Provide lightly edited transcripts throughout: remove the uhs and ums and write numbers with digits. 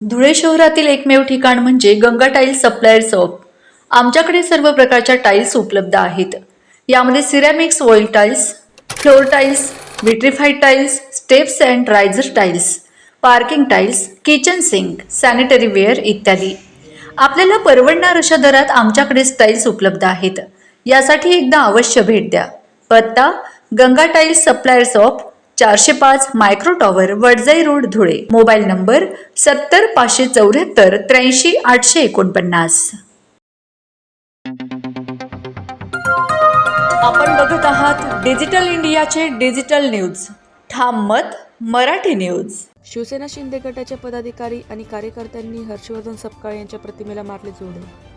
धुळे शहरातील एकमेव ठिकाण म्हणजे गंगा टाइल्स सप्लायर शॉप। आमच्याकडे सर्व प्रकारच्या टाइल्स उपलब्ध आहेत। यामध्ये ceramics, oil tiles, floor tiles, vitrified tiles, steps and riser tiles, parking tiles, kitchen sink, sanitary ware इत्यादी। आपल्याला परवडणार अशा दरात आमच्याकडे टाइल्स उपलब्ध आहेत। यासाठी एकदा अवश्य भेट द्या। पत्ता Ganga tiles supplier shop, 405 micro tower, Wadjai road, Dhule. Mobile number 70 574 83 849। आपण बघत आहात डिजिटल इंडियाचे डिजिटल न्यूज। ठाम मत मराठी न्यूज। शिवसेना शिंदे गटाचे पदाधिकारी आणि कार्यकर्त्यांनी हर्षवर्धन सपकाळ यांच्या प्रतिमेला मारले जोडे।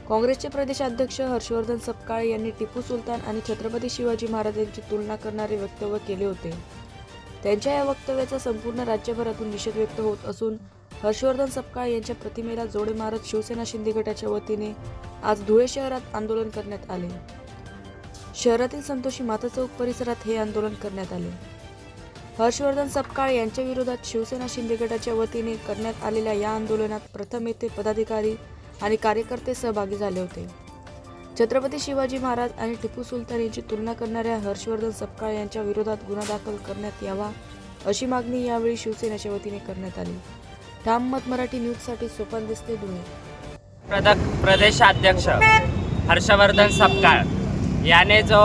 काँग्रेसचे प्रदेशाध्यक्ष हर्षवर्धन सपकाळ यांनी टिपू सुलतान आणि छत्रपती शिवाजी महाराजांची तुलना करणारे वक्तव्य केले होते। त्यांच्या या वक्तव्याचा संपूर्ण राज्यभरातून निषेध व्यक्त होत असून हर्षवर्धन सपकाळ यांच्या प्रतिमेला जोडे मारत शिवसेना शिंदे गटाच्या वतीने आज धुळे शहरात आंदोलन करण्यात आले। शहरातील संतोषी माता चौक परिसरात हे आंदोलन करण्यात आले। हर्षवर्धन सपकाळ यांच्या विरोधात शिवसेना शिंदे गटाच्या वतीने करण्यात आलेल्या या आंदोलनात प्रथम येथे पदाधिकारी आणि कार्यकर्ते सहभागी झाले होते। छत्रपती शिवाजी महाराज आणि टिपू सुलतान यांची तुलना करणाऱ्या हर्षवर्धन सपकाळ यांच्या विरोधात गुन्हा दाखल करण्यात यावा अशी मागणी यावेळी शिवसेनेच्या वतीने करण्यात आली। ठाम मत मराठी न्यूजसाठी सोपान दिसते, धुळे। प्रदेशाध्यक्ष हर्षवर्धन सपकाळ याने जो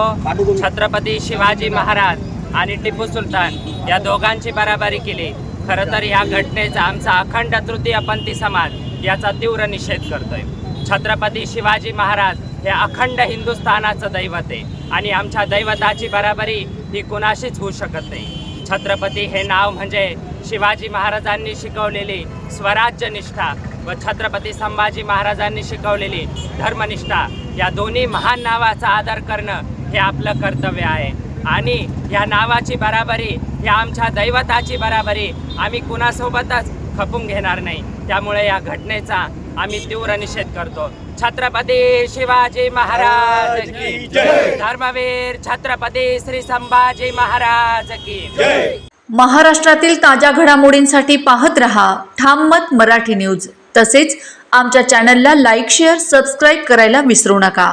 छत्रपती शिवाजी महाराज आणि टिपू सुलतान या दोघांची बराबरी केली, खरं तर या घटनेचा आमचा अखंड तृतीयपंथी समाज याचा तीव्र निषेध करतोय। छत्रपती शिवाजी महाराज हे अखंड हिंदुस्थानाचं दैवत आहे आणि आमच्या दैवताची बराबरी ही कुणाशीच होऊ शकत नाही। छत्रपती हे नाव म्हणजे शिवाजी महाराजांनी शिकवलेली स्वराज्यनिष्ठा व छत्रपती संभाजी महाराजांनी शिकवलेली धर्मनिष्ठा या दोन्ही महान नावाचा आदर करणं हे आपलं कर्तव्य आहे आणि या नावाची बराबरी, या आमच्या दैवताची बराबरी आम्ही कुणासोबतच खपून घेणार नाही। त्यामुळे या घटनेचा आम्ही तीव्र निषेध करतो। छत्रपती शिवाजी महाराज की जय। धर्मवीर छत्रपती श्री संभाजी महाराज की जय। महाराष्ट्रातील ताज्या घडामोडींसाठी पाहत रहा ठाम मत मराठी न्यूज। तसेच आमच्या चॅनलला लाईक, शेअर, सबस्क्राईब करायला विसरू नका।